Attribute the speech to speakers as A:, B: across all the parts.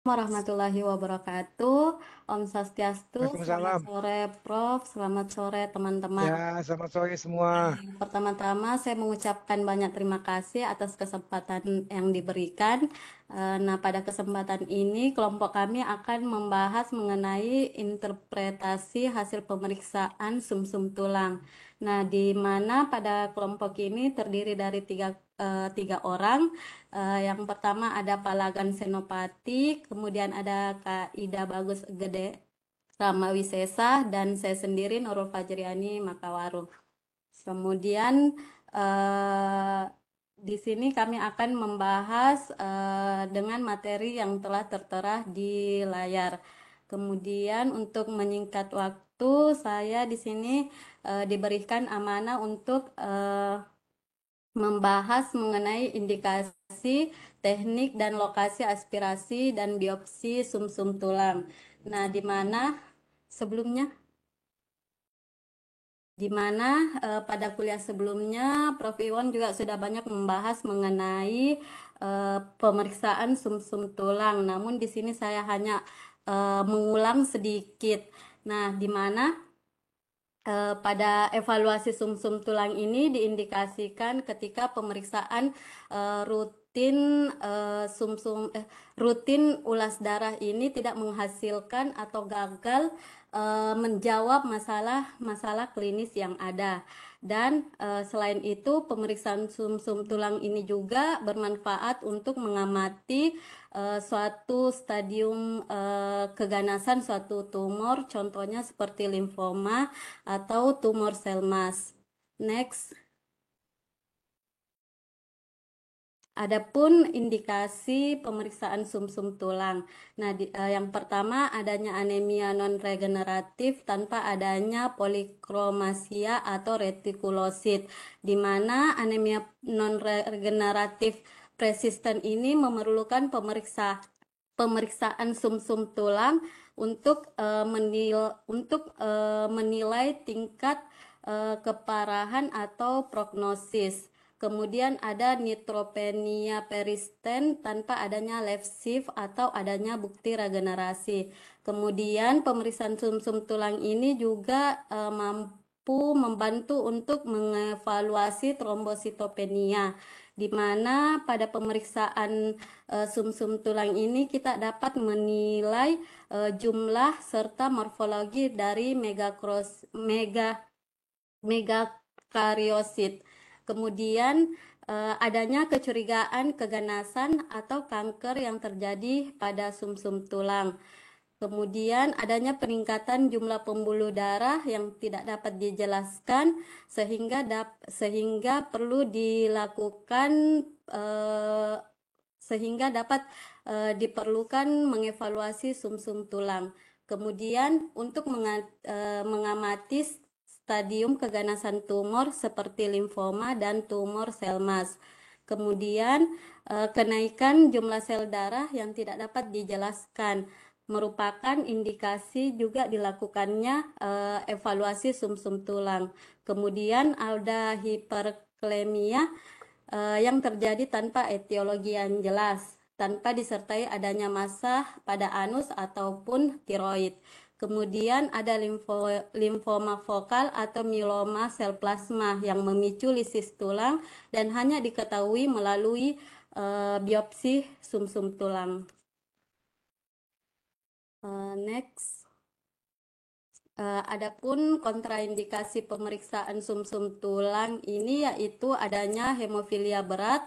A: Warahmatullahi wabarakatuh. Om Swastiastu, selamat
B: Waalaikumsalam.
A: sore Prof, selamat sore teman-teman.
B: Ya, selamat sore semua.
A: Pertama-tama saya mengucapkan banyak terima kasih atas kesempatan yang diberikan. Nah, pada kesempatan ini kelompok kami akan membahas mengenai interpretasi hasil pemeriksaan sumsum tulang. Nah, di mana pada kelompok ini terdiri dari tiga orang. Yang pertama ada Palagan Senopati, kemudian ada Kak Ida Bagus Gede Rama Wisesa, dan saya sendiri Nurul Fajriani Makawaru. Kemudian eh, di sini kami akan membahas dengan materi yang telah tertera di layar. Kemudian untuk menyingkat waktu, saya di sini diberikan amanah untuk membahas mengenai indikasi, teknik, dan lokasi aspirasi dan biopsi sumsum tulang. Nah, di mana sebelumnya pada kuliah sebelumnya Prof. Iwan juga sudah banyak membahas mengenai pemeriksaan sumsum tulang. Namun di sini saya hanya mengulang sedikit. Nah, di mana pada evaluasi sumsum tulang ini diindikasikan ketika pemeriksaan rutin rutin ulas darah ini tidak menghasilkan atau gagal menjawab masalah-masalah klinis yang ada. Dan selain itu, pemeriksaan sumsum tulang ini juga bermanfaat untuk mengamati suatu stadium keganasan suatu tumor, contohnya seperti limfoma atau tumor sel mas. Next. Adapun indikasi pemeriksaan sumsum tulang. Nah, yang pertama adanya anemia non-regeneratif tanpa adanya polikromasia atau retikulosit, di mana anemia non-regeneratif persisten ini memerlukan pemeriksaan sumsum tulang untuk menilai tingkat keparahan atau prognosis. Kemudian ada neutropenia persisten tanpa adanya left shift atau adanya bukti regenerasi. Kemudian pemeriksaan sumsum tulang ini juga mampu membantu untuk mengevaluasi trombositopenia, di mana pada pemeriksaan sumsum tulang ini kita dapat menilai jumlah serta morfologi dari megakariosit. Kemudian adanya kecurigaan keganasan atau kanker yang terjadi pada sumsum tulang. Kemudian adanya peningkatan jumlah pembuluh darah yang tidak dapat dijelaskan sehingga perlu dilakukan eh, sehingga dapat diperlukan mengevaluasi sumsum tulang. Kemudian untuk mengamati stadium keganasan tumor seperti limfoma dan tumor sel mas. Kemudian kenaikan jumlah sel darah yang tidak dapat dijelaskan merupakan indikasi juga dilakukannya evaluasi sumsum tulang. Kemudian ada hiperklemia yang terjadi tanpa etiologi yang jelas, tanpa disertai adanya massa pada anus ataupun tiroid. Kemudian ada limfoma vokal atau mieloma sel plasma yang memicu lisis tulang dan hanya diketahui melalui biopsi sumsum tulang. Next. Adapun kontraindikasi pemeriksaan sumsum tulang ini yaitu adanya hemofilia berat,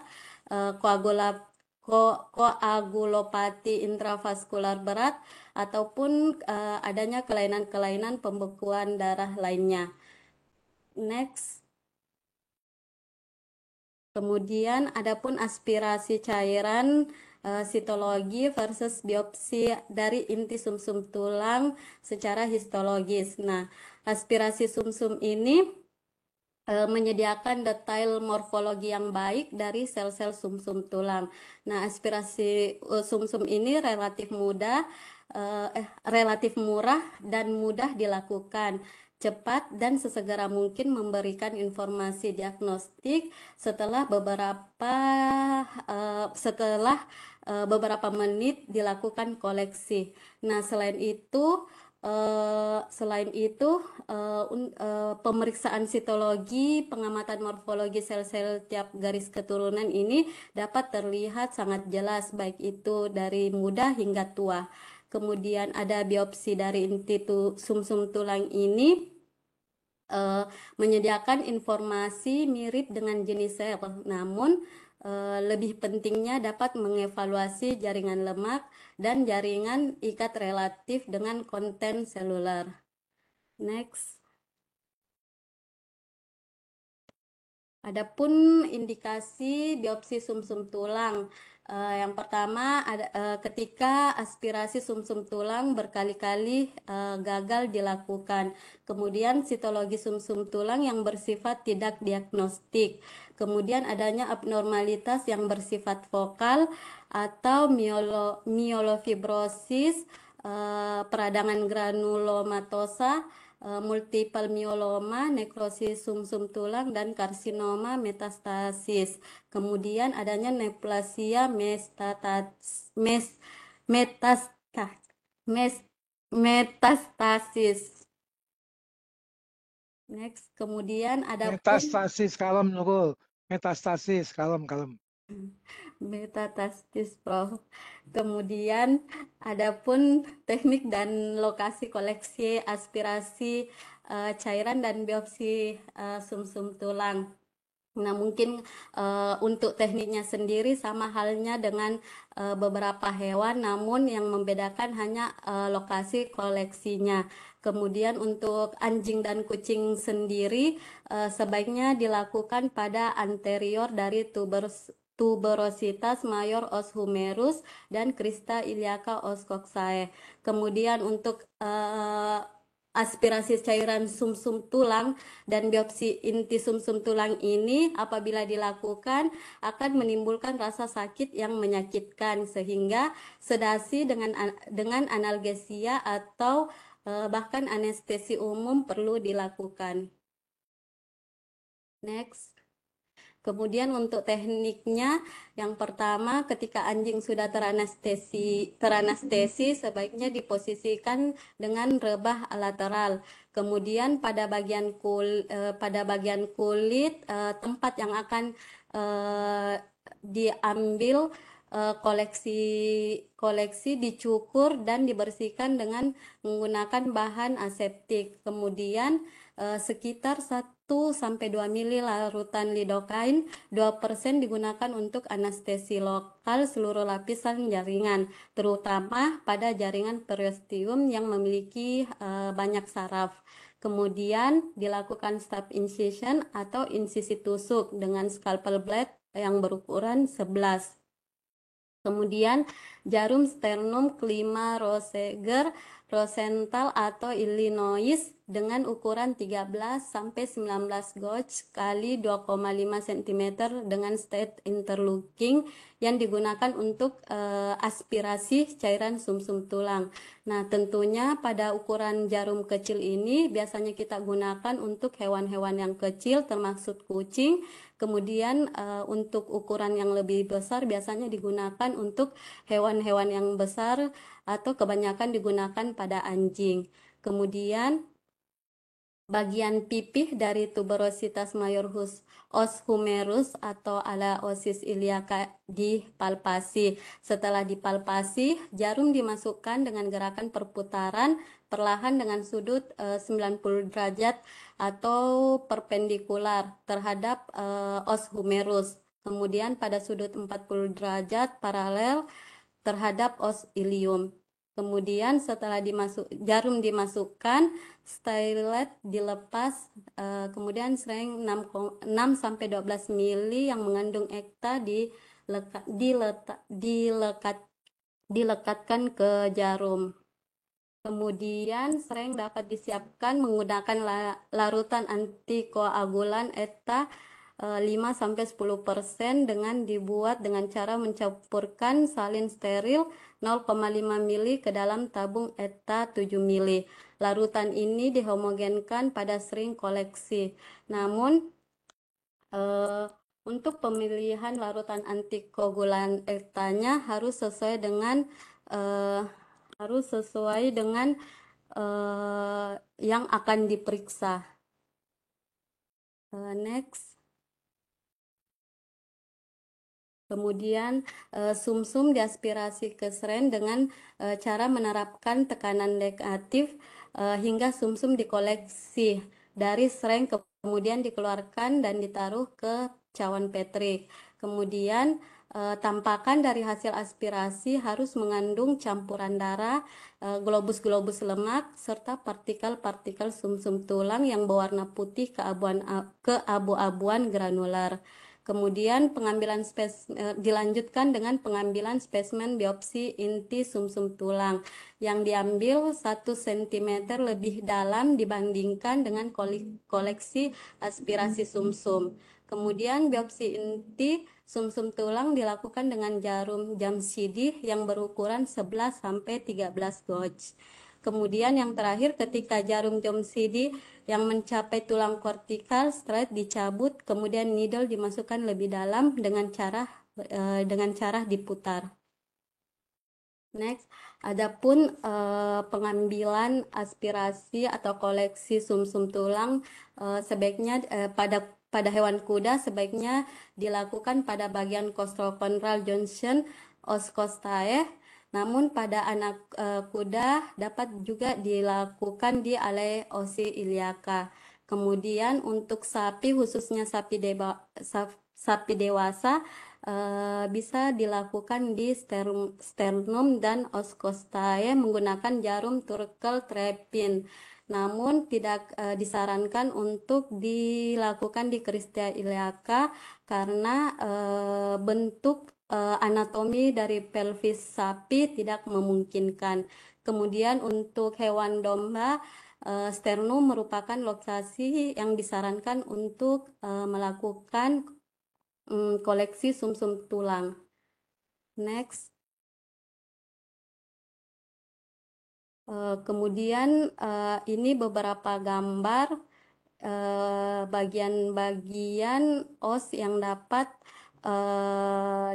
A: koagulopati intravaskular berat, ataupun adanya kelainan-kelainan pembekuan darah lainnya. Next. Kemudian adapun aspirasi cairan sitologi versus biopsi dari inti sumsum tulang secara histologis. Nah, aspirasi sumsum ini menyediakan detail morfologi yang baik dari sel-sel sumsum tulang. Nah, aspirasi sumsum ini relatif murah dan mudah dilakukan, cepat dan sesegera mungkin memberikan informasi diagnostik setelah beberapa menit dilakukan koleksi. Nah, pemeriksaan sitologi, pengamatan morfologi sel-sel tiap garis keturunan ini dapat terlihat sangat jelas, baik itu dari muda hingga tua. Kemudian ada biopsi dari inti sumsum tulang ini menyediakan informasi mirip dengan jenis sel, namun lebih pentingnya dapat mengevaluasi jaringan lemak dan jaringan ikat relatif dengan konten seluler. Next. Adapun indikasi biopsi sumsum tulang, yang pertama ketika aspirasi sumsum tulang berkali-kali gagal dilakukan. Kemudian sitologi sumsum tulang yang bersifat tidak diagnostik. Kemudian adanya abnormalitas yang bersifat vokal atau myelofibrosis, peradangan granulomatosa, multiple myeloma, nekrosis sumsum tulang, dan karsinoma metastasis. Kemudian adanya neoplasia metastasis. Next, kemudian ada
B: metastasis kalem nurul. Metastasis kalem.
A: metastasis, Prof. Kemudian adapun teknik dan lokasi koleksi aspirasi cairan dan biopsi sumsum tulang. Nah, mungkin untuk tekniknya sendiri sama halnya dengan beberapa hewan, namun yang membedakan hanya lokasi koleksinya. Kemudian untuk anjing dan kucing sendiri sebaiknya dilakukan pada anterior dari tuberositas mayor os humerus dan Crista iliaca os coxae. Kemudian untuk aspirasi cairan sumsum tulang dan biopsi inti sumsum tulang ini apabila dilakukan akan menimbulkan rasa sakit yang menyakitkan sehingga sedasi dengan analgesia atau bahkan anestesi umum perlu dilakukan. Next. Kemudian untuk tekniknya, yang pertama ketika anjing sudah teranestesi sebaiknya diposisikan dengan rebah lateral. Kemudian pada bagian kulit tempat yang akan diambil koleksi dicukur dan dibersihkan dengan menggunakan bahan aseptik. Kemudian sekitar 1-2 mili larutan lidokain, 2% digunakan untuk anestesi lokal seluruh lapisan jaringan, terutama pada jaringan periosteum yang memiliki banyak saraf. Kemudian dilakukan stab incision atau insisi tusuk dengan scalpel blade yang berukuran 11. Kemudian jarum sternum Klima Rosenthal atau Illinois dengan ukuran 13-19 gauge kali 2,5 cm dengan state interlocking yang digunakan untuk aspirasi cairan sumsum tulang. Nah, tentunya pada ukuran jarum kecil ini biasanya kita gunakan untuk hewan-hewan yang kecil termasuk kucing. Kemudian untuk ukuran yang lebih besar biasanya digunakan untuk hewan-hewan yang besar atau kebanyakan digunakan pada anjing. Kemudian bagian pipih dari tuberositas mayor os humerus atau ala osis iliaca dipalpasi. Setelah dipalpasi, jarum dimasukkan dengan gerakan perputaran perlahan dengan sudut 90 derajat atau perpendikular terhadap os humerus. Kemudian pada sudut 40 derajat paralel terhadap os ilium. Kemudian setelah jarum dimasukkan, stylet dilepas, kemudian sering 6-12 mili yang mengandung ekta dilekatkan ke jarum. Kemudian sering dapat disiapkan menggunakan larutan antikoagulan ekta 5-10% dengan dibuat dengan cara mencampurkan salin steril 0,5 mili ke dalam tabung ETA 7 mili. Larutan ini dihomogenkan pada sering koleksi. Namun Untuk pemilihan larutan antikoagulan ETA-nya eh, harus sesuai dengan yang akan diperiksa. Next. Kemudian sumsum diaspirasi ke seren dengan cara menerapkan tekanan negatif hingga sumsum dikoleksi dari seren kemudian dikeluarkan dan ditaruh ke cawan Petri. Kemudian tampakan dari hasil aspirasi harus mengandung campuran darah, globus-globus lemak, serta partikel-partikel sumsum tulang yang berwarna putih keabu-abuan granular. Kemudian dilanjutkan dengan pengambilan spesimen biopsi inti sumsum tulang yang diambil 1 cm lebih dalam dibandingkan dengan koleksi aspirasi sumsum. Kemudian biopsi inti sumsum tulang dilakukan dengan jarum jam sidih yang berukuran 11 sampai 13 gauge. Kemudian yang terakhir ketika jarum jam sidih yang mencapai tulang kortikal straight dicabut, kemudian needle dimasukkan lebih dalam dengan cara diputar. Next, adapun pengambilan aspirasi atau koleksi sumsum tulang sebaiknya pada hewan kuda sebaiknya dilakukan pada bagian costochondral junction oscostae. Namun pada anak kuda dapat juga dilakukan di ale osi iliaca. Kemudian untuk sapi khususnya sapi dewasa bisa dilakukan di sternum dan oscostae menggunakan jarum turkel trepin. Namun tidak disarankan untuk dilakukan di Cristia iliaca karena bentuk anatomi dari pelvis sapi tidak memungkinkan. Kemudian untuk hewan domba, sternum merupakan lokasi yang disarankan untuk melakukan koleksi sumsum tulang. Next. Kemudian ini beberapa gambar bagian-bagian os yang dapat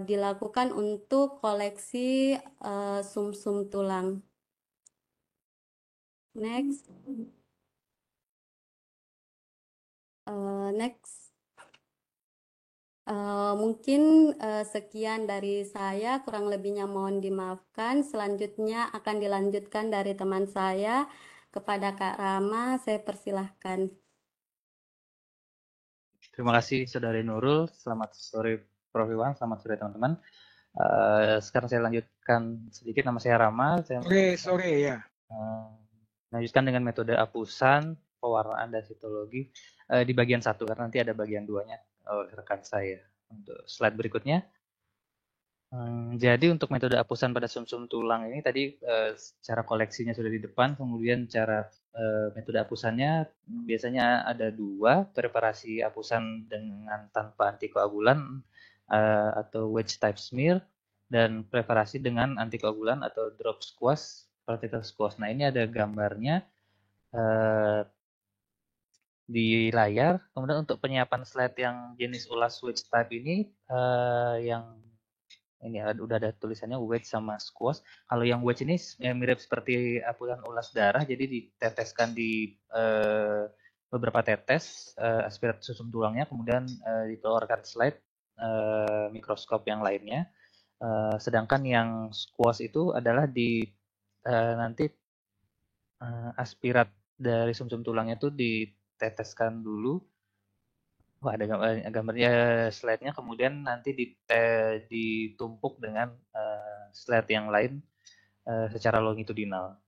A: dilakukan untuk koleksi sumsum tulang. Next. Next. Mungkin sekian dari saya, kurang lebihnya mohon dimaafkan. Selanjutnya akan dilanjutkan dari teman saya kepada Kak Rama. Saya persilahkan.
C: Terima kasih Saudari Nurul. Selamat sore Prof. Iwan, selamat sore teman-teman. Sekarang saya lanjutkan sedikit. Nama saya Rama.
B: Sore ya.
C: Lanjutkan dengan metode apusan, pewarnaan dan sitologi di bagian 1 karena nanti ada bagian 2-nya oleh rekan saya. Untuk slide berikutnya. Jadi untuk metode apusan pada sumsum tulang ini tadi cara koleksinya sudah di depan, kemudian cara metode apusannya biasanya ada 2, preparasi apusan dengan tanpa antikoagulan atau wedge type smear dan preparasi dengan antikoagulan atau drop squash, particle squash. Nah ini ada gambarnya di layar. Kemudian untuk penyiapan slide yang jenis ulas wedge type ini yang ini udah ada tulisannya wedge sama squash. Kalau yang wedge ini mirip seperti apusan ulas darah, jadi diteteskan di beberapa tetes aspirat sumsum tulangnya, kemudian dikeluarkan slide mikroskop yang lainnya. Sedangkan yang squash itu adalah di nanti aspirat dari sumsum tulangnya itu diteteskan dulu. Wah, ada gambarnya slide-nya, kemudian nanti ditumpuk dengan slide yang lain secara longitudinal.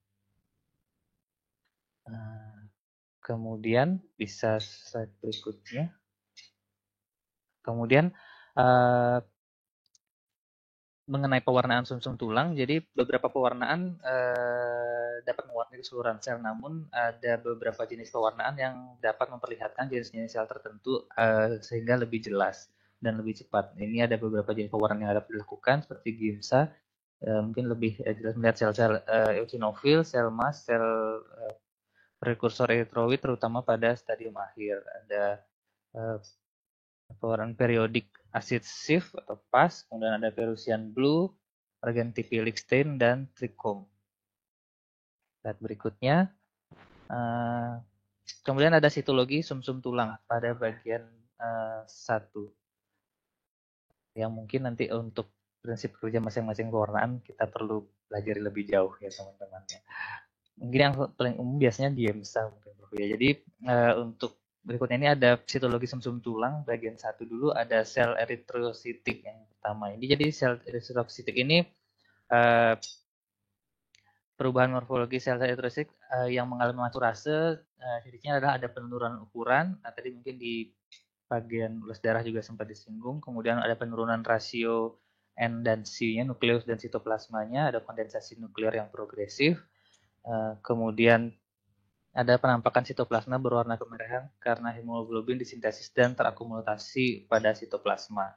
C: Kemudian bisa slide berikutnya. Kemudian mengenai pewarnaan sumsum tulang, jadi beberapa pewarnaan dapat mewarnai keseluruhan sel, namun ada beberapa jenis pewarnaan yang dapat memperlihatkan jenis-jenis sel tertentu sehingga lebih jelas dan lebih cepat. Ini ada beberapa jenis pewarnaan yang dapat dilakukan seperti GIMSA, mungkin lebih jelas melihat sel-sel eosinofil, sel mast, sel prekursor eritroid terutama pada stadium akhir. Ada pewarnaan periodik acid Schiff atau PAS, kemudian ada Perusian blue, Argentiphyllix-stain, dan trichome. Slide berikutnya. Kemudian ada sitologi sumsum tulang pada bagian 1. Yang mungkin nanti untuk prinsip kerja masing-masing pewarnaan kita perlu pelajari lebih jauh ya teman-teman ya. Mungkin yang paling umum biasanya di EMSA mungkin ya. Jadi untuk berikutnya ini ada sitologi sumsum tulang bagian 1 dulu, ada sel eritrositik yang pertama. Ini jadi sel eritrositik ini perubahan morfologi sel eritrositik yang mengalami maturase, cirinya adalah ada penurunan ukuran. Nah, tadi mungkin di bagian ulas darah juga sempat disinggung. Kemudian ada penurunan rasio N dan C-nya, nukleus dan sitoplasmanya, ada kondensasi nuklear yang progresif. Kemudian ada penampakan sitoplasma berwarna kemerahan karena hemoglobin disintesis dan terakumulasi pada sitoplasma.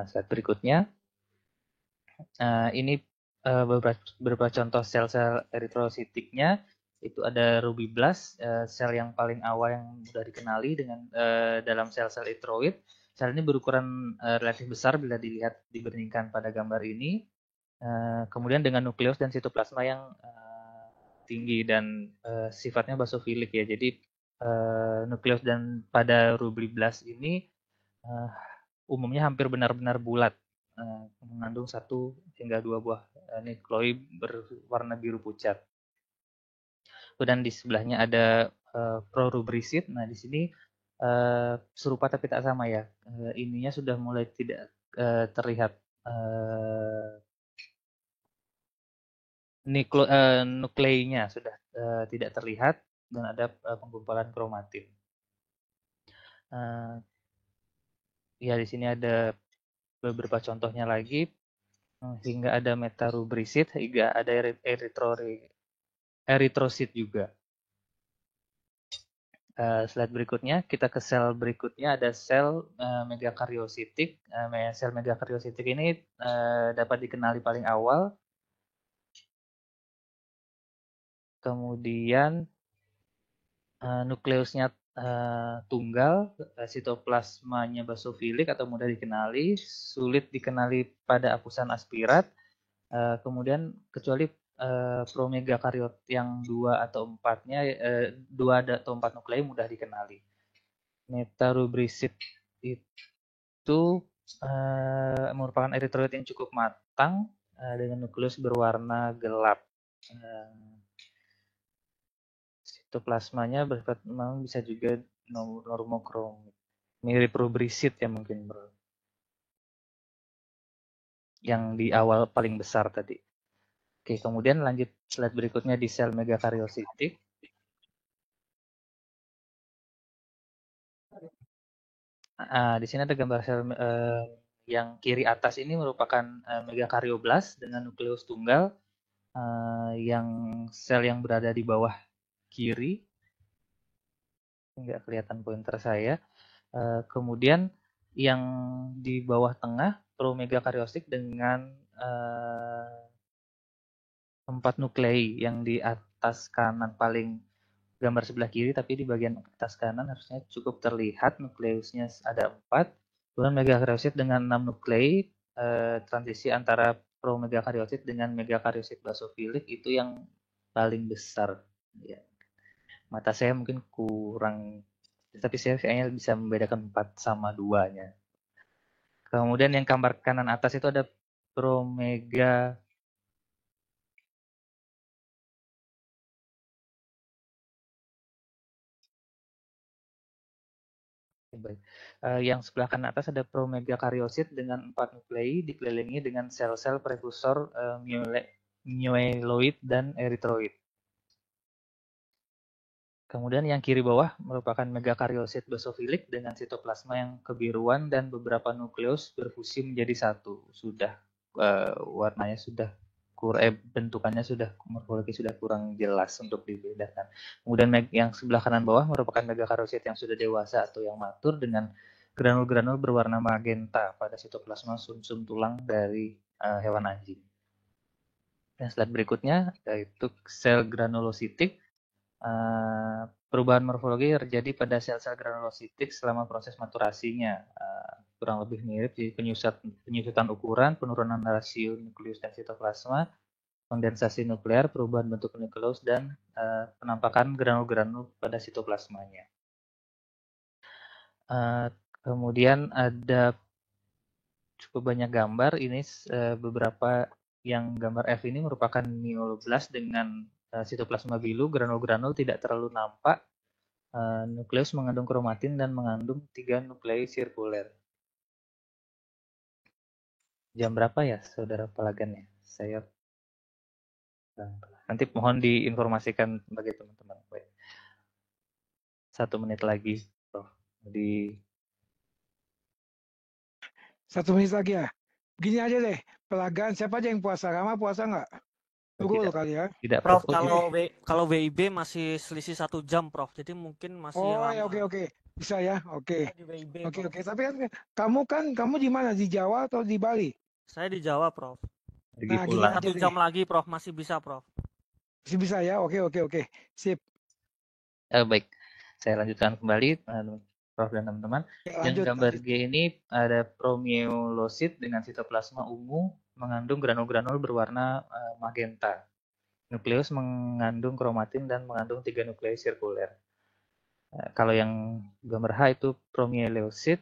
C: Slide berikutnya. Ini beberapa contoh sel-sel eritrositiknya. Itu ada rubiblast, sel yang paling awal yang mudah dikenali dengan dalam sel-sel eritroid. Sel ini berukuran relatif besar bila dilihat dibandingkan pada gambar ini. Kemudian dengan nukleus dan sitoplasma yang tinggi dan sifatnya basofilik ya. Jadi nukleus dan pada rubiblast ini umumnya hampir benar-benar bulat, mengandung 1 hingga 2 buah nukleoid berwarna biru pucat. Dan di sebelahnya ada prorubrisit. Nah, di sini serupa tapi tak sama ya. Ininya sudah mulai tidak terlihat nukleinya sudah tidak terlihat dan ada penggumpalan kromatin. Ya, di sini ada beberapa contohnya lagi, hingga ada metarubrisit, hingga ada eritrosit juga. Slide berikutnya, kita ke sel berikutnya, ada sel megakariositik. Sel megakariositik ini dapat dikenali paling awal. Kemudian nukleusnya tunggal, sitoplasmanya basofilik atau mudah dikenali, sulit dikenali pada apusan aspirat. Kemudian kecuali promegakariot yang 2 atau 4-nya 2 atau 4 nuklei mudah dikenali. Metarubrisit itu merupakan eritroid yang cukup matang dengan nukleus berwarna gelap. Sitoplasmanya bersifat memang bisa juga normokromik. Mirip rubrisit ya mungkin bro. Yang di awal paling besar tadi. Oke, kemudian lanjut slide berikutnya di sel megakariositik. Di sini ada gambar sel yang kiri atas ini merupakan megakarioblast dengan nukleus tunggal, yang sel yang berada di bawah kiri. Nggak kelihatan pointer saya. Kemudian yang di bawah tengah promegakariostik dengan 4 nuklei, yang di atas kanan paling gambar sebelah kiri, tapi di bagian atas kanan harusnya cukup terlihat nukleusnya ada 4. Kemudian megakariosit dengan 6 nuklei, transisi antara promegakariosit dengan megakariosit basofilik itu yang paling besar. Ya. Mata saya mungkin kurang, tapi saya kayaknya bisa membedakan 4 sama 2-nya. Kemudian yang gambar kanan atas itu ada promega baik. Yang sebelah kanan atas ada promegakariosit dengan 4 nuklei dikelilingi dengan sel-sel prekursor myeloid dan eritroid. Kemudian yang kiri bawah merupakan megakariosit basofilik dengan sitoplasma yang kebiruan dan beberapa nukleus berfusi menjadi 1. Sudah warnanya sudah bentukannya sudah, morfologi sudah kurang jelas untuk dibedakan. Kemudian yang sebelah kanan bawah merupakan megakariosit yang sudah dewasa atau yang matur dengan granul-granul berwarna magenta pada sitoplasma sumsum tulang dari hewan anjing. Dan slide berikutnya yaitu sel granulositik. Perubahan morfologi terjadi pada sel-sel granulositik selama proses maturasinya. Kurang lebih mirip, jadi penyusutan ukuran, penurunan rasio nukleus dan sitoplasma, kondensasi nuklear, perubahan bentuk nukleus, dan penampakan granul-granul pada sitoplasmanya. Kemudian ada cukup banyak gambar. Ini beberapa yang gambar F ini merupakan myeloblast dengan sitoplasma biru, granul-granul tidak terlalu nampak. Nukleus mengandung kromatin dan mengandung 3 nuklei sirkuler. Jam berapa ya, saudara pelagan ya? Saya nanti mohon diinformasikan bagi teman-teman. 1 menit lagi, Prof.
B: 1 menit lagi ya. Gini aja deh, pelagan siapa aja yang puasa? Rama puasa nggak? Nurul kali ya.
C: Tidak,
D: Prof,
C: Prof.
D: kalau WIB masih selisih 1 jam, Prof. Jadi mungkin masih
B: Oh
D: lama.
B: ya, oke. Bisa ya, oke.
D: Di WIB,
B: Oke.
D: Prof.
B: Tapi kan kamu di mana? Di Jawa atau di Bali?
D: Saya di Jawa, Prof.
B: Nah, gini
C: pulang.
B: aja
D: 1
B: deh.
D: jam lagi, Prof. Masih bisa, Prof.
B: Masih bisa ya, oke. Sip.
C: Baik, saya lanjutkan kembali, Prof dan teman-teman.
B: Ya,
C: Yang gambar
B: lanjut.
C: G ini ada promyelosit dengan sitoplasma ungu mengandung granul-granul berwarna magenta. Nukleus mengandung kromatin dan mengandung 3 nuklei sirkuler. Kalau yang gambar H itu promyelosit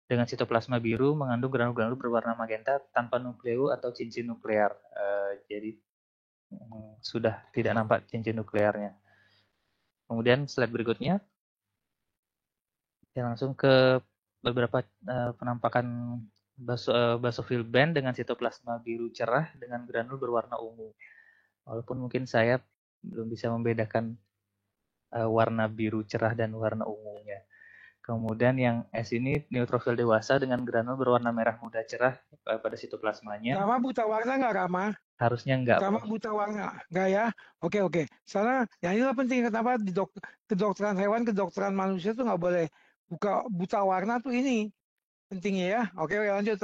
C: dengan sitoplasma biru mengandung granul-granul berwarna magenta tanpa nukleu atau cincin nuklear. Jadi sudah tidak nampak cincin nuklearnya. Kemudian slide berikutnya, saya langsung ke beberapa penampakan basophil band dengan sitoplasma biru cerah dengan granul berwarna ungu. Walaupun mungkin saya belum bisa membedakan warna biru cerah dan warna ungunya. Kemudian yang S ini neutrofil dewasa dengan granul berwarna merah muda cerah pada sitoplasmanya.
B: Rama buta warna nggak, Rama?
C: Harusnya enggak.
B: Rama buta warna, nggak ya? Oke. Soalnya yang inilah penting, kenapa di kedokteran hewan, kedokteran manusia tuh nggak boleh buta warna tuh ini pentingnya ya. Oke, lanjut.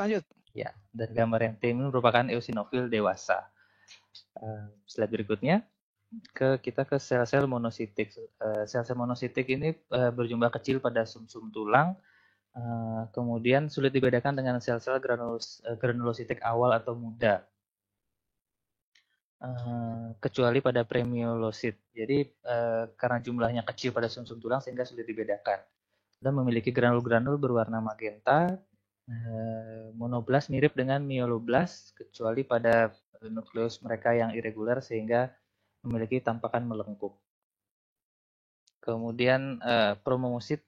C: Ya, dan gambar yang T ini merupakan eosinofil dewasa. Slide berikutnya, kita ke sel-sel monositik. Sel-sel monositik ini berjumlah kecil pada sumsum tulang, kemudian sulit dibedakan dengan sel-sel granulositik awal atau muda, kecuali pada premielosit. Jadi karena jumlahnya kecil pada sumsum tulang sehingga sulit dibedakan. Dan memiliki granul-granul berwarna magenta. Monoblast mirip dengan myeloblast kecuali pada nukleus mereka yang irregular sehingga memiliki tampakan melengkung. Kemudian promonosit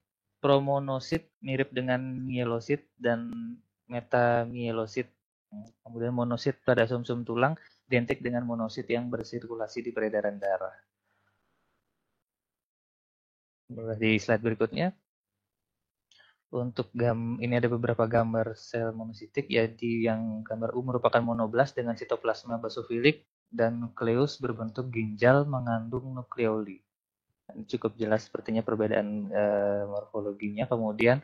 C: mirip dengan mielosit dan metamielosit. Kemudian monosit pada sumsum tulang identik dengan monosit yang bersirkulasi di peredaran darah. Di slide berikutnya, untuk ini ada beberapa gambar sel monositik, yaitu yang gambar U merupakan monoblast dengan sitoplasma basofilik dan nukleus berbentuk ginjal mengandung nukleoli. Cukup jelas sepertinya perbedaan morfologinya. Kemudian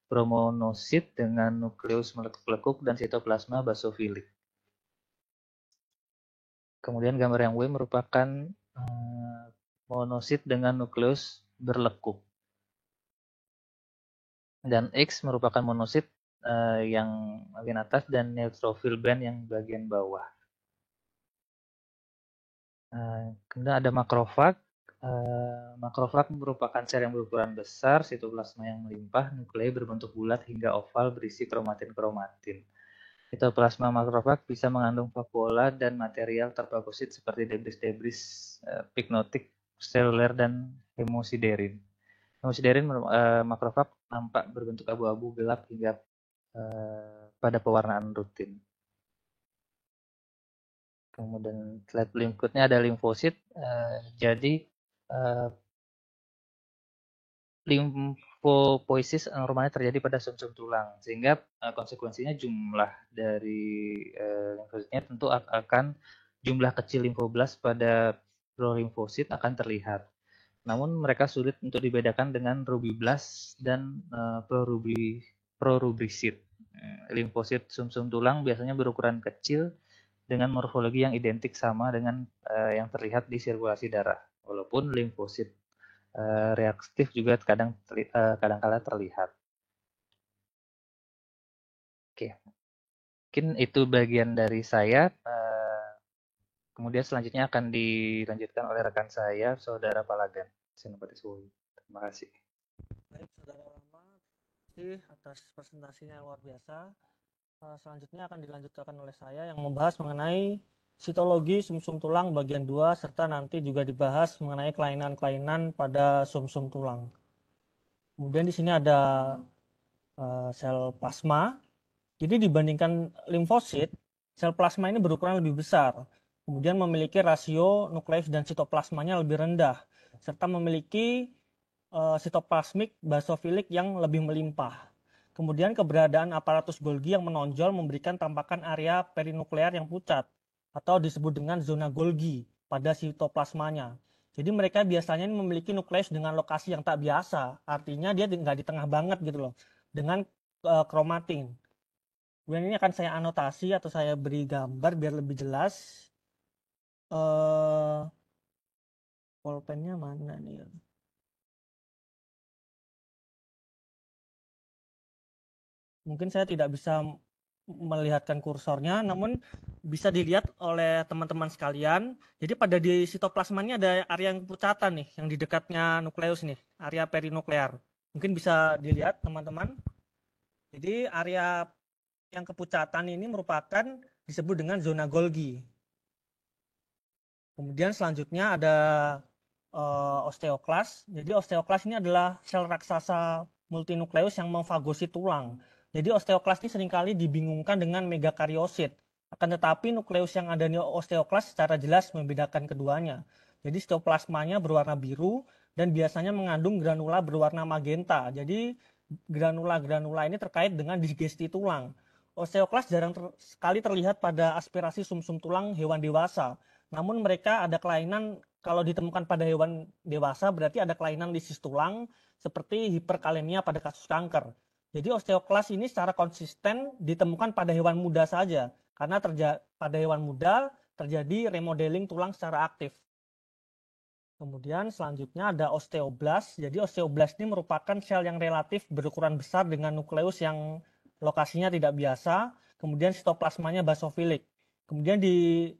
C: promonosit dengan nukleus melekuk-lekuk dan sitoplasma basofilik. Kemudian gambar yang W merupakan monosit dengan nukleus berlekuk. Dan X merupakan monosit yang bagian atas dan neutrophil band yang bagian bawah. Kemudian ada makrofag. Makrofag merupakan sel yang berukuran besar, sitoplasma yang melimpah, nuklei berbentuk bulat hingga oval berisi kromatin-kromatin. Sitoplasma makrofag bisa mengandung vakuola dan material terfagosit seperti debris-debris pignotik, seluler, dan hemosiderin. Hemosiderin makrofag nampak berbentuk abu-abu gelap hingga pada pewarnaan rutin. Kemudian slide berikutnya ada limfosit. Jadi limfopoiesis normalnya terjadi pada sumsum tulang, sehingga konsekuensinya jumlah dari limfositnya tentu akan jumlah kecil limfoblast pada prolimfosit akan terlihat. Namun mereka sulit untuk dibedakan dengan rubiblast dan prorubrisit. Limfosit sumsum tulang biasanya berukuran kecil dengan morfologi yang identik sama dengan yang terlihat di sirkulasi darah. ataupun limfosit reaktif juga kadang-kala terlihat. Oke, mungkin itu bagian dari saya. Kemudian selanjutnya akan dilanjutkan oleh rekan saya, Saudara Palagan. Senopati Suwoyo. Terima kasih.
D: Baik, Saudara Rama, terima kasih atas presentasinya yang luar biasa. Selanjutnya akan dilanjutkan oleh saya yang membahas mengenai sitologi sumsum tulang bagian 2 serta nanti juga dibahas mengenai kelainan-kelainan pada sumsum tulang. Kemudian di sini ada sel plasma. Jadi dibandingkan limfosit, sel plasma ini berukuran lebih besar. Kemudian memiliki rasio nukleus dan sitoplasmanya lebih rendah serta memiliki sitoplasmik basofilik yang lebih melimpah. Kemudian keberadaan aparatus Golgi yang menonjol memberikan tampakan area perinuklear yang pucat atau disebut dengan zona Golgi pada sitoplasmanya. Jadi mereka biasanya memiliki nukleus dengan lokasi yang tak biasa, artinya dia nggak di tengah banget gitu loh, dengan kromatin. Kemudian ini akan saya anotasi atau saya beri gambar biar lebih jelas. Pulpennya mana nih? Mungkin saya tidak bisa melihatkan kursornya, namun bisa dilihat oleh teman-teman sekalian. Jadi pada di sitoplasma ini ada area yang kepucatan nih, yang di dekatnya nukleus nih, area perinuklear. Mungkin bisa dilihat teman-teman. Jadi area yang kepucatan ini merupakan disebut dengan zona Golgi. Kemudian selanjutnya ada osteoklas. Jadi osteoklas ini adalah sel raksasa multinukleus yang memfagosit tulang. Jadi osteoklas ini seringkali dibingungkan dengan megakariosit. Akan tetapi nukleus yang ada di osteoklas secara jelas membedakan keduanya. Jadi sitoplasmanya berwarna biru dan biasanya mengandung granula berwarna magenta. Jadi granula-granula ini terkait dengan digesti tulang. Osteoklas jarang sekali terlihat pada aspirasi sumsum tulang hewan dewasa. Namun mereka ada kelainan, kalau ditemukan pada hewan dewasa berarti ada kelainan lisis tulang seperti hiperkalemia pada kasus kanker. Jadi osteoklas ini secara konsisten ditemukan pada hewan muda saja, karena pada hewan muda terjadi remodeling tulang secara aktif. Kemudian selanjutnya ada osteoblas. Jadi osteoblas ini merupakan sel yang relatif berukuran besar dengan nukleus yang lokasinya tidak biasa. Kemudian sitoplasmanya basofilik. Kemudian di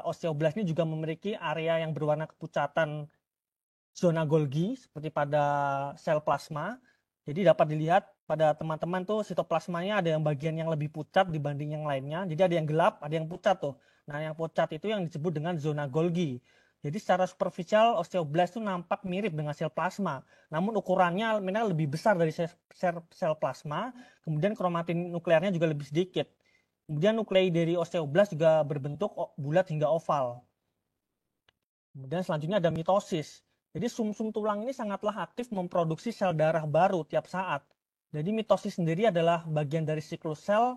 D: osteoblas ini juga memiliki area yang berwarna kepucatan zona Golgi seperti pada sel plasma. Jadi dapat dilihat pada teman-teman tuh sitoplasmanya ada yang bagian yang lebih pucat dibanding yang lainnya. Jadi ada yang gelap, ada yang pucat tuh. Nah, yang pucat itu yang disebut dengan zona Golgi. Jadi secara superficial osteoblas itu nampak mirip dengan sel plasma. Namun ukurannya lebih besar dari sel plasma. Kemudian kromatin nuklearnya juga lebih sedikit. Kemudian nuklei dari osteoblas juga berbentuk bulat hingga oval. Kemudian selanjutnya ada mitosis. Jadi sumsum tulang ini sangatlah aktif memproduksi sel darah baru tiap saat. Jadi mitosis sendiri adalah bagian dari siklus sel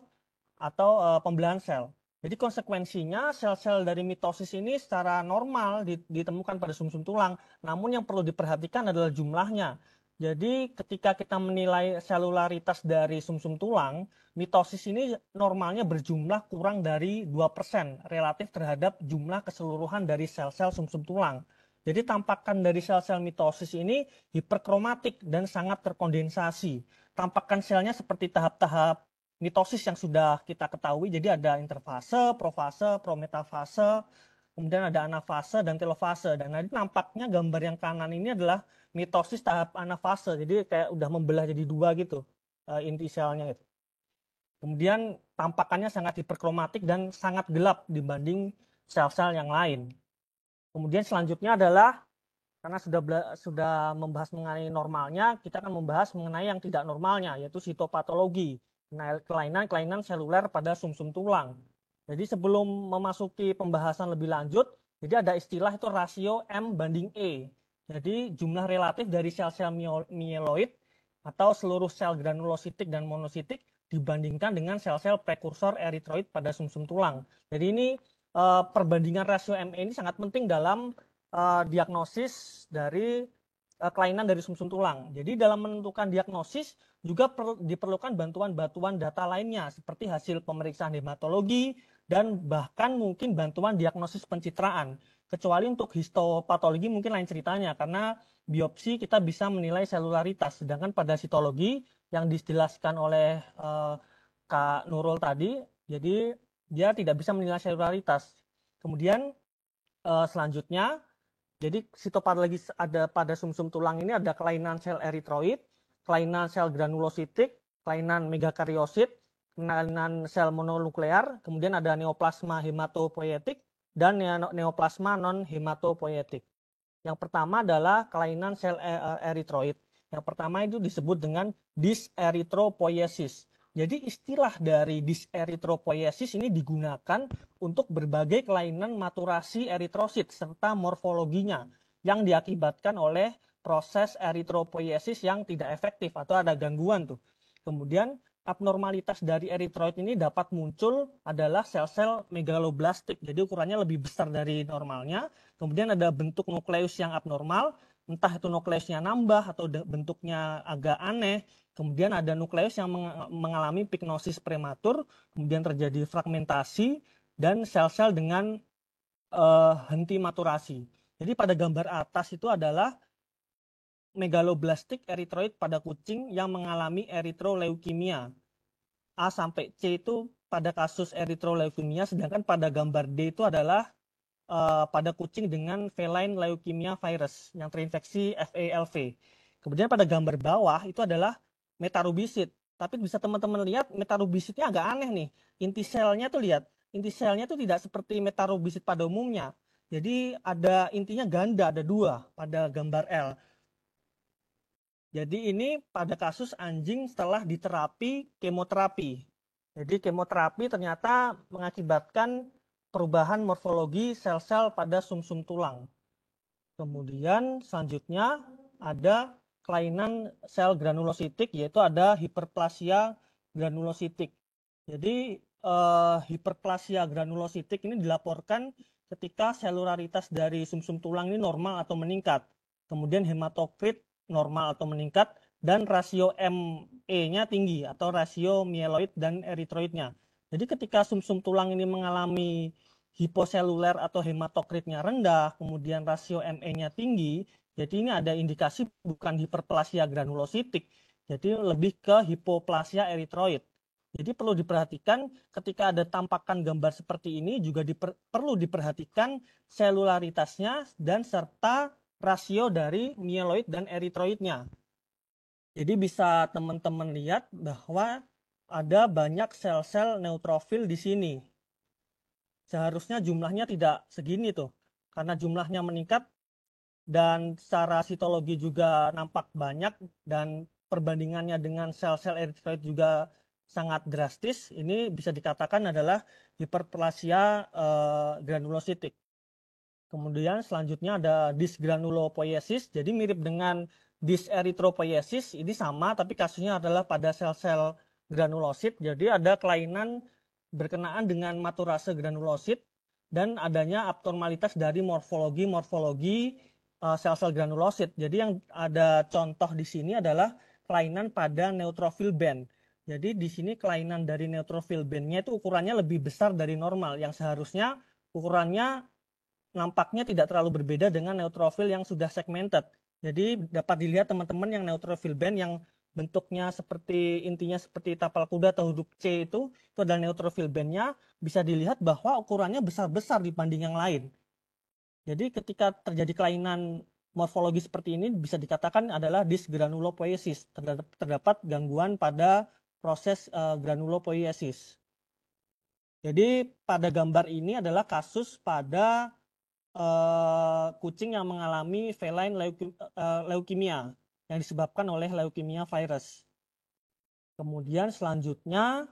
D: atau pembelahan sel. Jadi konsekuensinya sel-sel dari mitosis ini secara normal ditemukan pada sumsum tulang. Namun yang perlu diperhatikan adalah jumlahnya. Jadi ketika kita menilai selularitas dari sumsum tulang, mitosis ini normalnya berjumlah kurang dari 2% relatif terhadap jumlah keseluruhan dari sel-sel sumsum tulang. Jadi tampakan dari sel-sel mitosis ini hiperkromatik dan sangat terkondensasi. Tampakan selnya seperti tahap-tahap mitosis yang sudah kita ketahui. Jadi ada interfase, profase, prometafase, kemudian ada anafase dan telofase. Dan nanti nampaknya gambar yang kanan ini adalah mitosis tahap anafase. Jadi kayak udah membelah jadi dua gitu inti selnya gitu. Kemudian tampakannya sangat hiperkromatik dan sangat gelap dibanding sel-sel yang lain. Kemudian selanjutnya adalah karena sudah membahas mengenai normalnya, kita akan membahas mengenai yang tidak normalnya, yaitu sitopatologi, kelainan-kelainan seluler pada sumsum tulang. Jadi sebelum memasuki pembahasan lebih lanjut, jadi ada istilah itu rasio M/E. Jadi jumlah relatif dari sel-sel mieloid atau seluruh sel granulositik dan monositik dibandingkan dengan sel-sel prekursor eritroid pada sumsum tulang. Jadi ini perbandingan rasio ME ini sangat penting dalam diagnosis dari kelainan dari sumsum tulang. Jadi dalam menentukan diagnosis juga diperlukan bantuan data lainnya seperti hasil pemeriksaan hematologi, dan bahkan mungkin bantuan diagnosis pencitraan. Kecuali untuk histopatologi mungkin lain ceritanya, karena biopsi kita bisa menilai selularitas, sedangkan pada sitologi yang dijelaskan oleh Kak Nurul tadi, jadi dia tidak bisa menilai selularitas. Kemudian selanjutnya, jadi sitopatologi ada pada sumsum tulang ini ada kelainan sel eritroid, kelainan sel granulositik, kelainan megakariosit, kelainan sel mononuklear, kemudian ada neoplasma hematopoietik dan neoplasma non hematopoietik. Yang pertama adalah kelainan sel eritroid. Yang pertama itu disebut dengan dyserythropoiesis. Jadi istilah dari dyserythropoiesis ini digunakan untuk berbagai kelainan maturasi eritrosit serta morfologinya yang diakibatkan oleh proses eritropoiesis yang tidak efektif atau ada gangguan tuh. Kemudian abnormalitas dari eritroid ini dapat muncul adalah sel-sel megaloblastik. Jadi ukurannya lebih besar dari normalnya. Kemudian ada bentuk nukleus yang abnormal, entah itu nukleusnya nambah atau bentuknya agak aneh. Kemudian ada nukleus yang mengalami piknosis prematur, kemudian terjadi fragmentasi dan sel-sel dengan henti maturasi. Jadi pada gambar atas itu adalah megaloblastik eritroid pada kucing yang mengalami eritroleukemia. A sampai C itu pada kasus eritroleukemia, sedangkan pada gambar D itu adalah pada kucing dengan feline leukemia virus yang terinfeksi FALV. Kemudian pada gambar bawah itu adalah metarubisit. Tapi bisa teman-teman lihat metarubisitnya agak aneh nih. Inti selnya tuh lihat, inti selnya tuh tidak seperti metarubisit pada umumnya. Jadi ada intinya ganda, ada 2 pada gambar L. Jadi ini pada kasus anjing setelah diterapi kemoterapi. Jadi kemoterapi ternyata mengakibatkan perubahan morfologi sel-sel pada sumsum tulang. Kemudian selanjutnya ada kelainan sel granulositik, yaitu ada hiperplasia granulositik. Jadi hiperplasia granulositik ini dilaporkan ketika selularitas dari sumsum tulang ini normal atau meningkat. Kemudian hematokrit normal atau meningkat dan rasio ME-nya tinggi atau rasio mieloid dan eritroidnya. Jadi ketika sumsum tulang ini mengalami hiposeluler atau hematokritnya rendah, kemudian rasio ME-nya tinggi, jadi ini ada indikasi bukan hiperplasia granulositik, jadi lebih ke hipoplasia eritroid. Jadi perlu diperhatikan ketika ada tampakan gambar seperti ini juga perlu diperhatikan selularitasnya dan serta rasio dari mieloid dan eritroidnya. Jadi bisa teman-teman lihat bahwa ada banyak sel-sel neutrofil di sini. Seharusnya jumlahnya tidak segini tuh, karena jumlahnya meningkat dan secara sitologi juga nampak banyak dan perbandingannya dengan sel-sel eritroid juga sangat drastis. Ini bisa dikatakan adalah hiperplasia granulositik. Kemudian selanjutnya ada dysgranulopoiesis, jadi mirip dengan dyserythropoiesis, ini sama tapi kasusnya adalah pada sel-sel granulosit. Jadi ada kelainan berkenaan dengan maturase granulosit dan adanya abnormalitas dari morfologi sel-sel granulosit. Jadi yang ada contoh di sini adalah kelainan pada neutrophil band. Jadi di sini kelainan dari neutrophil band-nya itu ukurannya lebih besar dari normal, yang seharusnya ukurannya nampaknya tidak terlalu berbeda dengan neutrophil yang sudah segmented. Jadi dapat dilihat teman-teman yang neutrophil band yang bentuknya seperti intinya seperti tapal kuda atau huruf C itu adalah neutrophil band-nya, bisa dilihat bahwa ukurannya besar-besar dibanding yang lain. Jadi ketika terjadi kelainan morfologi seperti ini bisa dikatakan adalah dysgranulopoiesis, terdapat gangguan pada proses granulopoiesis. Jadi pada gambar ini adalah kasus pada kucing yang mengalami feline leukemia yang disebabkan oleh leukemia virus. Kemudian selanjutnya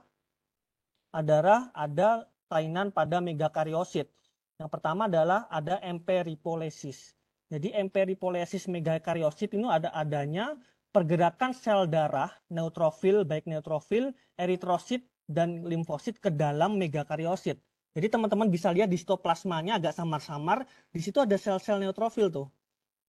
D: adalah ada kelainan pada megakariosit. Yang pertama adalah ada emperipolesis. Jadi emperipolesis megakariosit ini adanya pergerakan sel darah neutrofil, baik neutrofil, eritrosit dan limfosit ke dalam megakariosit. Jadi teman-teman bisa lihat di sitoplasmanya agak samar-samar, di situ ada sel-sel neutrofil tuh.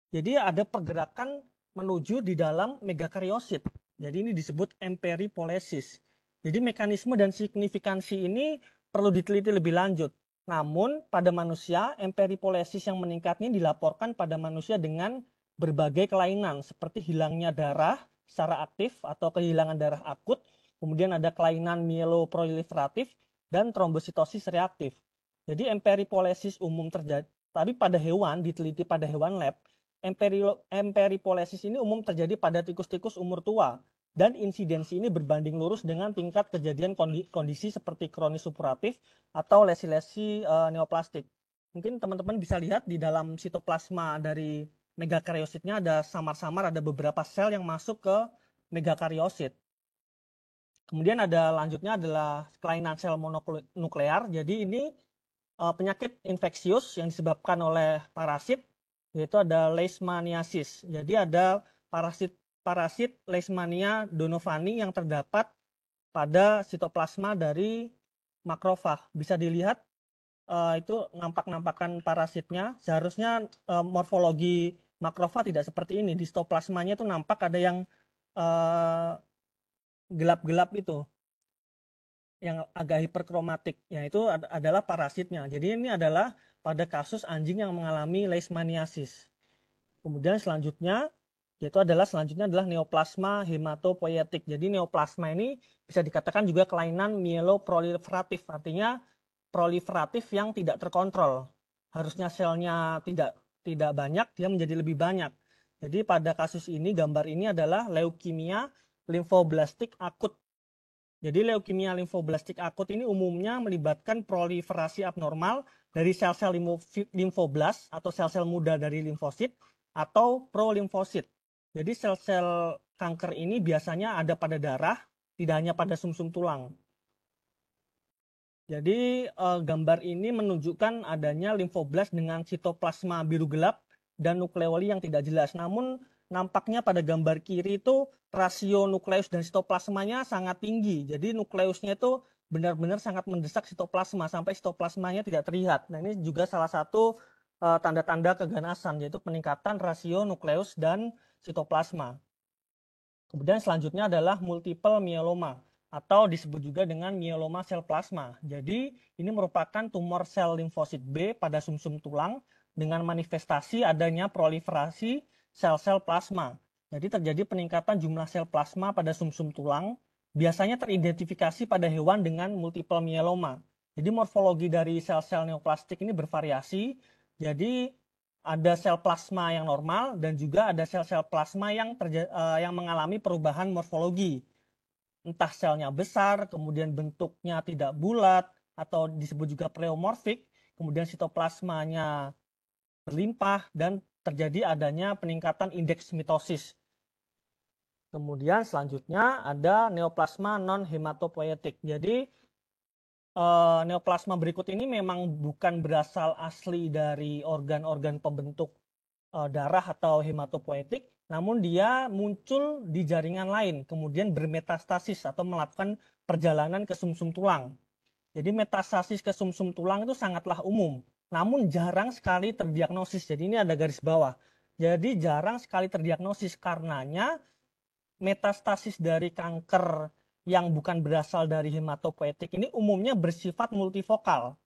D: Jadi ada pergerakan menuju di dalam megakariosit. Jadi ini disebut emperipolesis. Jadi mekanisme dan signifikansi ini perlu diteliti lebih lanjut. Namun pada manusia, emperipolesis yang meningkat ini dilaporkan pada manusia dengan berbagai kelainan seperti hilangnya darah secara aktif atau kehilangan darah akut, kemudian ada kelainan mieloproliferatif dan trombositosis reaktif. Jadi emperipolesis umum terjadi, tapi pada hewan, diteliti pada hewan lab, emperipolesis ini umum terjadi pada tikus-tikus umur tua, dan insidensi ini berbanding lurus dengan tingkat kejadian kondisi seperti kronis supuratif atau lesi-lesi neoplastik. Mungkin teman-teman bisa lihat di dalam sitoplasma dari megakaryositnya ada samar-samar, ada beberapa sel yang masuk ke megakaryosit. Kemudian ada lanjutnya adalah kelainan sel mononuklear. Jadi ini penyakit infeksius yang disebabkan oleh parasit, yaitu ada leishmaniasis. Jadi ada parasit Leishmania donovani yang terdapat pada sitoplasma dari makrofag. Bisa dilihat itu nampak-nampakan parasitnya. Seharusnya morfologi makrofag tidak seperti ini. Di sitoplasmanya itu nampak ada yang gelap-gelap itu, yang agak hiperkromatik, yaitu adalah parasitnya. Jadi ini adalah pada kasus anjing yang mengalami leishmaniasis. Kemudian selanjutnya adalah neoplasma hematopoietik. Jadi neoplasma ini bisa dikatakan juga kelainan mieloproliferatif, artinya proliferatif yang tidak terkontrol. Harusnya selnya tidak banyak, dia menjadi lebih banyak. Jadi pada kasus ini, gambar ini adalah leukemia limfoblastik akut. Jadi leukemia limfoblastik akut ini umumnya melibatkan proliferasi abnormal dari sel-sel limfoblast atau sel-sel muda dari limfosit atau prolimfosit. Jadi sel-sel kanker ini biasanya ada pada darah, tidak hanya pada sumsum tulang. Jadi gambar ini menunjukkan adanya limfoblast dengan sitoplasma biru gelap dan nukleoli yang tidak jelas. Namun nampaknya pada gambar kiri itu rasio nukleus dan sitoplasmanya sangat tinggi. Jadi nukleusnya itu benar-benar sangat mendesak sitoplasma sampai sitoplasmanya tidak terlihat. Nah, ini juga salah satu tanda-tanda keganasan, yaitu peningkatan rasio nukleus dan sitoplasma. Kemudian selanjutnya adalah multiple myeloma atau disebut juga dengan myeloma sel plasma. Jadi ini merupakan tumor sel limfosit B pada sumsum tulang dengan manifestasi adanya proliferasi sel-sel plasma. Jadi terjadi peningkatan jumlah sel plasma pada sumsum tulang, biasanya teridentifikasi pada hewan dengan multiple myeloma. Jadi morfologi dari sel-sel neoplastik ini bervariasi. Jadi ada sel plasma yang normal dan juga ada sel-sel plasma yang mengalami perubahan morfologi. Entah selnya besar, kemudian bentuknya tidak bulat, atau disebut juga pleomorfik, kemudian sitoplasmanya berlimpah, dan terjadi adanya peningkatan indeks mitosis. Kemudian selanjutnya ada neoplasma non-hematopoietik. Jadi neoplasma berikut ini memang bukan berasal asli dari organ-organ pembentuk darah atau hematopoietik, namun dia muncul di jaringan lain, kemudian bermetastasis atau melakukan perjalanan ke sumsum tulang. Jadi metastasis ke sumsum tulang itu sangatlah umum, namun jarang sekali terdiagnosis. Jadi ini ada garis bawah. Jadi jarang sekali terdiagnosis karenanya metastasis dari kanker yang bukan berasal dari hematopoietik ini umumnya bersifat multifokal.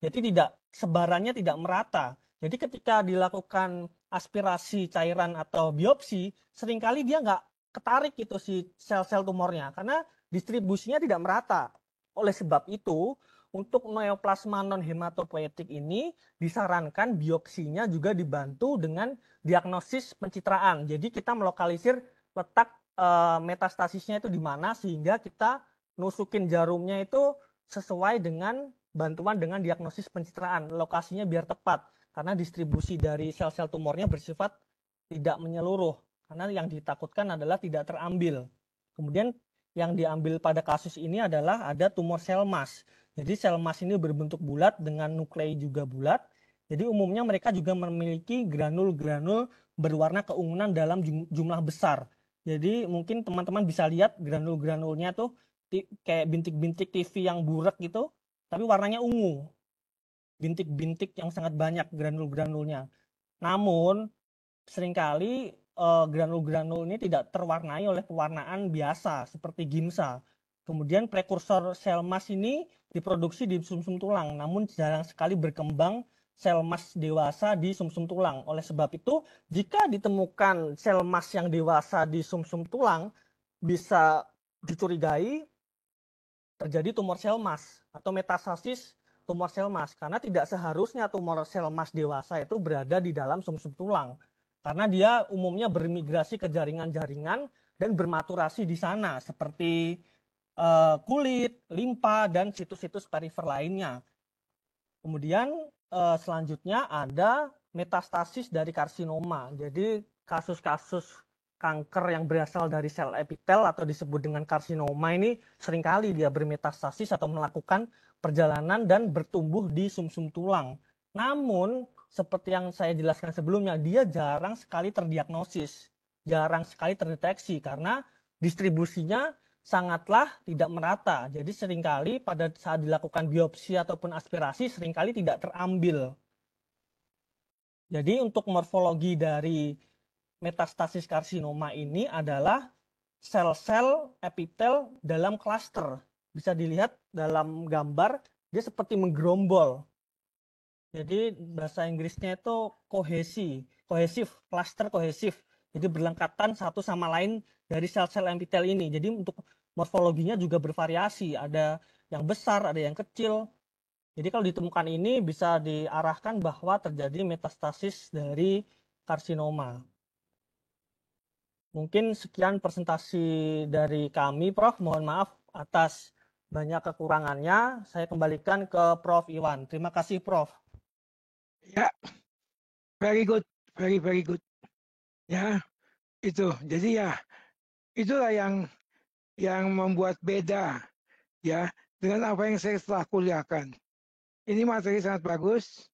D: Jadi sebarannya tidak merata. Jadi ketika dilakukan aspirasi cairan atau biopsi, seringkali dia nggak ketarik gitu si sel-sel tumornya karena distribusinya tidak merata. Oleh sebab itu, untuk neoplasma non-hematopoietik ini disarankan biopsinya juga dibantu dengan diagnosis pencitraan. Jadi kita melokalisir letak metastasisnya itu di mana sehingga kita nusukin jarumnya itu sesuai dengan bantuan dengan diagnosis pencitraan. Lokasinya biar tepat karena distribusi dari sel-sel tumornya bersifat tidak menyeluruh karena yang ditakutkan adalah tidak terambil. Kemudian yang diambil pada kasus ini adalah ada tumor sel mas. Jadi sel mas ini berbentuk bulat dengan nuklei juga bulat. Jadi umumnya mereka juga memiliki granul-granul berwarna keunguan dalam jumlah besar. Jadi mungkin teman-teman bisa lihat granul-granulnya tuh kayak bintik-bintik TV yang burak gitu, tapi warnanya ungu. Bintik-bintik yang sangat banyak granul-granulnya. Namun seringkali granul-granul ini tidak terwarnai oleh pewarnaan biasa seperti gimsa. Kemudian prekursor sel mas ini diproduksi di sumsum tulang, namun jarang sekali berkembang sel mas dewasa di sumsum tulang. Oleh sebab itu, jika ditemukan sel mas yang dewasa di sumsum tulang, bisa dicurigai terjadi tumor sel mas atau metastasis tumor sel mas, karena tidak seharusnya tumor sel mas dewasa itu berada di dalam sumsum tulang, karena dia umumnya bermigrasi ke jaringan-jaringan dan bermaturasi di sana seperti kulit, limpa, dan situs-situs perifer lainnya. Kemudian selanjutnya ada metastasis dari karsinoma. Jadi kasus-kasus kanker yang berasal dari sel epitel atau disebut dengan karsinoma ini seringkali dia bermetastasis atau melakukan perjalanan dan bertumbuh di sumsum tulang. Namun seperti yang saya jelaskan sebelumnya, dia jarang sekali terdiagnosis, jarang sekali terdeteksi karena distribusinya sangatlah tidak merata. Jadi seringkali pada saat dilakukan biopsi ataupun aspirasi seringkali tidak terambil. Jadi untuk morfologi dari metastasis karsinoma ini adalah sel-sel epitel dalam klaster. Bisa dilihat dalam gambar, dia seperti menggerombol. Jadi bahasa Inggrisnya itu kohesif, cluster kohesif. Jadi berlengkatan satu sama lain dari sel-sel epitel ini. Jadi untuk morfologinya juga bervariasi, ada yang besar, ada yang kecil. Jadi kalau ditemukan ini bisa diarahkan bahwa terjadi metastasis dari karsinoma. Mungkin sekian presentasi dari kami, Prof. Mohon maaf atas banyak kekurangannya. Saya kembalikan ke Prof. Iwan. Terima kasih, Prof.
B: Ya, very good, very good. Ya, itu. Jadi ya, itulah yang membuat beda ya dengan apa yang saya telah kuliahkan. Ini materi sangat bagus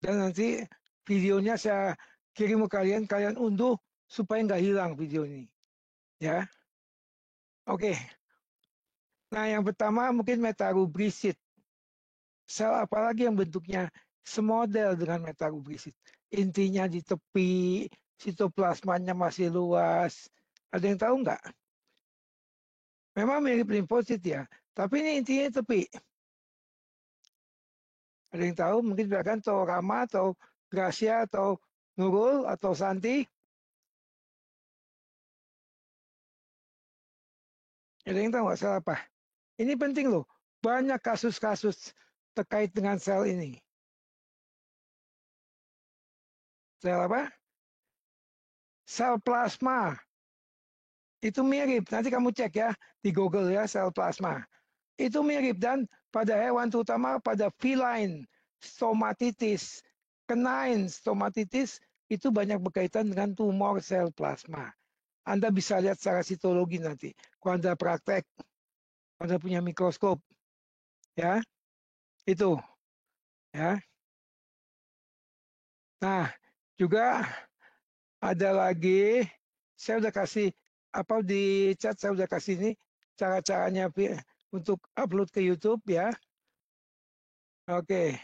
B: dan nanti videonya saya kirim ke kalian, kalian unduh supaya nggak hilang video ini. Ya, oke. Nah, yang pertama mungkin metarubrisit. Sel apalagi yang bentuknya semodel dengan metarubrisit. Intinya di tepi, sitoplasmanya masih luas. Ada yang tahu nggak? Memang mirip limfosit ya, tapi ini intinya tepi. Ada yang tahu? Mungkin silakan atau Rama atau Gracia atau Nurul atau Santi. Ada yang tahu nggak sel apa? Ini penting loh. Banyak kasus-kasus terkait dengan sel ini. Sel apa? Sel plasma. Itu mirip. Nanti kamu cek ya di Google ya, sel plasma. Itu mirip dan pada hewan terutama pada feline stomatitis, canine stomatitis itu banyak berkaitan dengan tumor sel plasma. Anda bisa lihat secara sitologi nanti. Kalau Anda praktek, Anda punya mikroskop, ya itu, ya. Nah, juga ada lagi, saya udah kasih apa di chat, saya udah kasih ini cara-caranya untuk upload ke YouTube ya. Oke.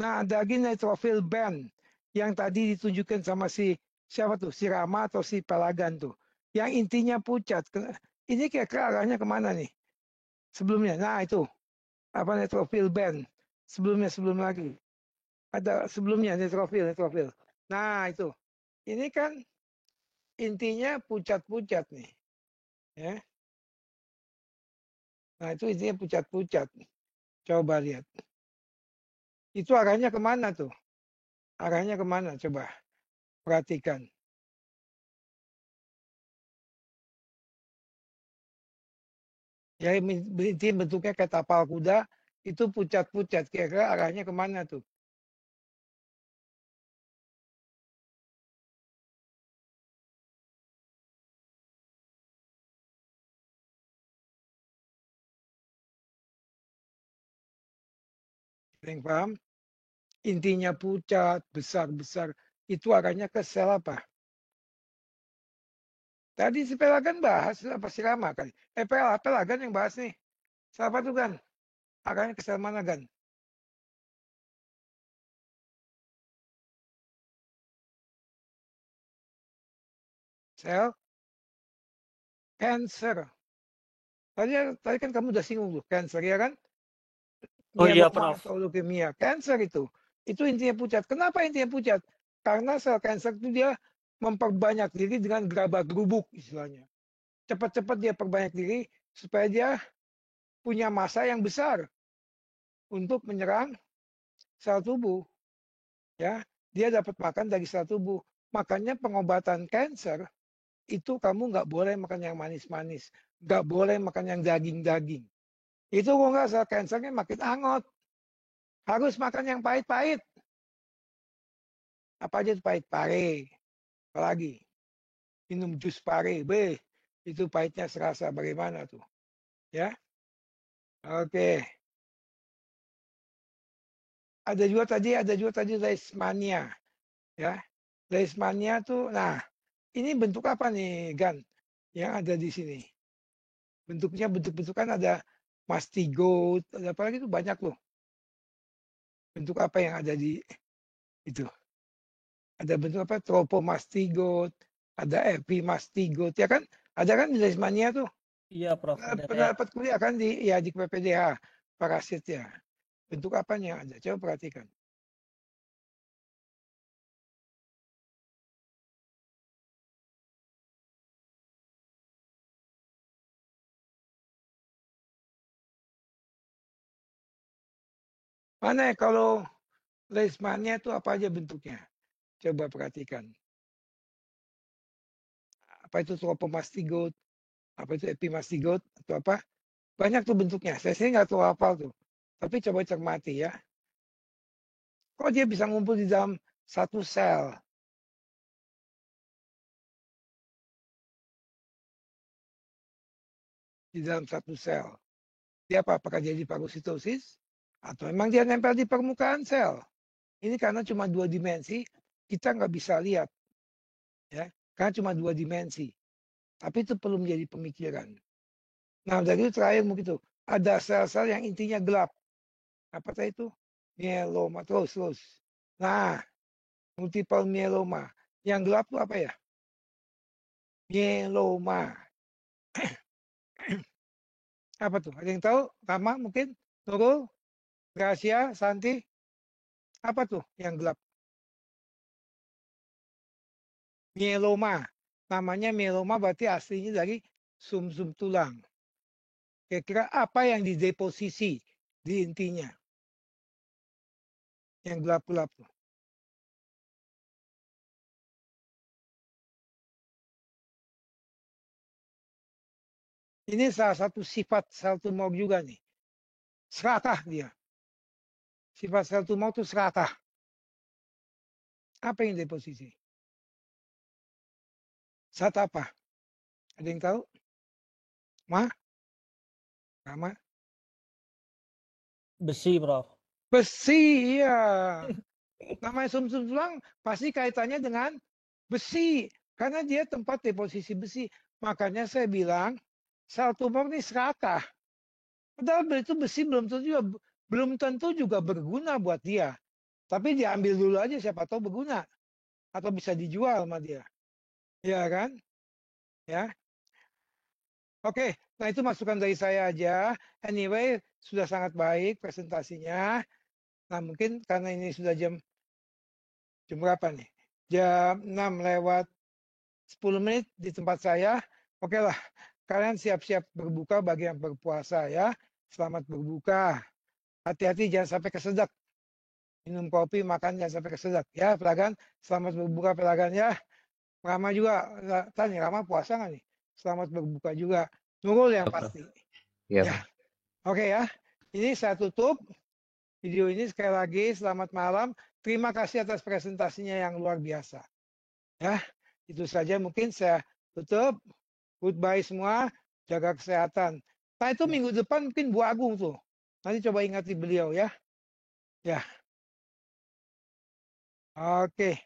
B: Nah, ada lagi neutrophil band yang tadi ditunjukkan sama si siapa tuh, si Rama atau si Pelagan tuh, yang intinya pucat. Ini kira-kira arahnya kemana nih? Sebelumnya, nah itu apa neutrophil band? Sebelum lagi ada sebelumnya neutrophil. Nah itu, ini kan intinya pucat-pucat nih, ya. Nah itu intinya pucat-pucat. Coba lihat. Itu arahnya kemana tuh? Arahnya kemana? Coba perhatikan. Ya intinya bentuknya kayak tapal kuda, itu pucat-pucat. Kira-kira arahnya kemana tuh? Ada yang paham? Intinya pucat, besar-besar. Itu arahnya ke sel apa? Tadi si Pelagan bahas, apa si Rama kali? Pelagan yang bahas nih. Siapa tuh kan? Arahnya ke sel mana kan? Sel cancer. Tadi kan kamu udah singgung tuh, cancer ya kan?
D: Oh iya,
B: Mieloma
D: Prof.
B: atau leukemia, cancer itu intinya pucat. Kenapa intinya pucat? Karena sel cancer itu dia memperbanyak diri dengan gerabak-gerubuk istilahnya. Cepat-cepat dia perbanyak diri supaya dia punya massa yang besar untuk menyerang sel tubuh. Ya, dia dapat makan dari sel tubuh. Makanya pengobatan cancer itu kamu nggak boleh makan yang manis-manis, nggak boleh makan yang daging-daging. Itu kok nggak sel cancernya makin angot. Harus makan yang pahit-pahit. Apa aja itu pahit? Pare. Apalagi minum jus pare. Itu pahitnya serasa bagaimana tuh. Ya, oke. Ada juga tadi leishmania. Ya, leishmania tuh, nah ini bentuk apa nih, Gan? Yang ada di sini. Bentuknya bentuk-bentukan ada mastigot, ada apa lagi tuh banyak loh. Bentuk apa yang ada di itu? Ada bentuk apa? Tropomastigot, ada epimastigot, ya kan? Ada kan di leishmania tuh?
D: Iya, Prof. Ada
B: Pernah
D: kayak
B: dapat kuliah kan di PPDH, parasit ya. Bentuk apanya yang ada? Coba perhatikan. Mana ya kalau leishmania itu apa aja bentuknya? Coba perhatikan. Apa itu tropomastigot? Apa itu epimastigot? Atau apa? Banyak tuh bentuknya. Saya sih nggak tahu hafal tuh. Tapi coba cermati ya. Kok dia bisa ngumpul di dalam satu sel? Di dalam satu sel. Dia apa? Apakah dia di fagositosis? Atau memang dia nempel di permukaan sel? Ini karena cuma 2 dimensi, kita nggak bisa lihat. Ya, karena cuma 2 dimensi. Tapi itu perlu menjadi pemikiran. Nah, dari itu terakhir begitu. Ada sel-sel yang intinya gelap. Apa tadi itu? Mieloma. Terus. Nah, multiple myeloma. Yang gelap itu apa ya? Myeloma. Apa tuh? Ada yang tahu? Rama mungkin? Nurul? Gracia? Santi? Apa tuh yang gelap? Myeloma. Namanya myeloma berarti aslinya dari sumsum tulang. Kira-kira apa yang dideposisi di intinya? Yang gelap-gelap tuh. Ini salah satu sifat sel tumor juga nih. Serakah dia. Sifat sel tumor itu serakah. Apa yang deposisi? Zat apa? Ada yang tahu? Rama?
D: besi, Prof.
B: Besi, iya. Namanya sumsum tulang pasti kaitannya dengan besi. Karena dia tempat deposisi besi. Makanya saya bilang, sel tumor ini serakah. Padahal itu besi belum tentu juga berguna buat dia. Tapi diambil dulu aja siapa tahu berguna. Atau bisa dijual sama dia. Ya kan? Ya. Oke, nah itu masukan dari saya aja. Anyway, sudah sangat baik presentasinya. Nah mungkin karena ini sudah jam berapa nih? Jam 6 lewat 10 menit di tempat saya. Oke lah, kalian siap-siap berbuka bagi yang berpuasa ya. Selamat berbuka. Hati-hati jangan sampai kesedak. Minum kopi, makan jangan sampai kesedak. Ya, Pelagan. Selamat berbuka, Pelagan ya. Rama juga. Tanya, Rama puasa nggak nih? Selamat berbuka juga. Nurul yang pasti.
C: Iya,
B: Ya, oke ya. Ini saya tutup video ini sekali lagi. Selamat malam. Terima kasih atas presentasinya yang luar biasa. Ya, itu saja mungkin saya tutup. Goodbye semua. Jaga kesehatan. Nah itu minggu depan mungkin Bu Agung tuh. Nanti coba ingati beliau ya. Ya. Oke.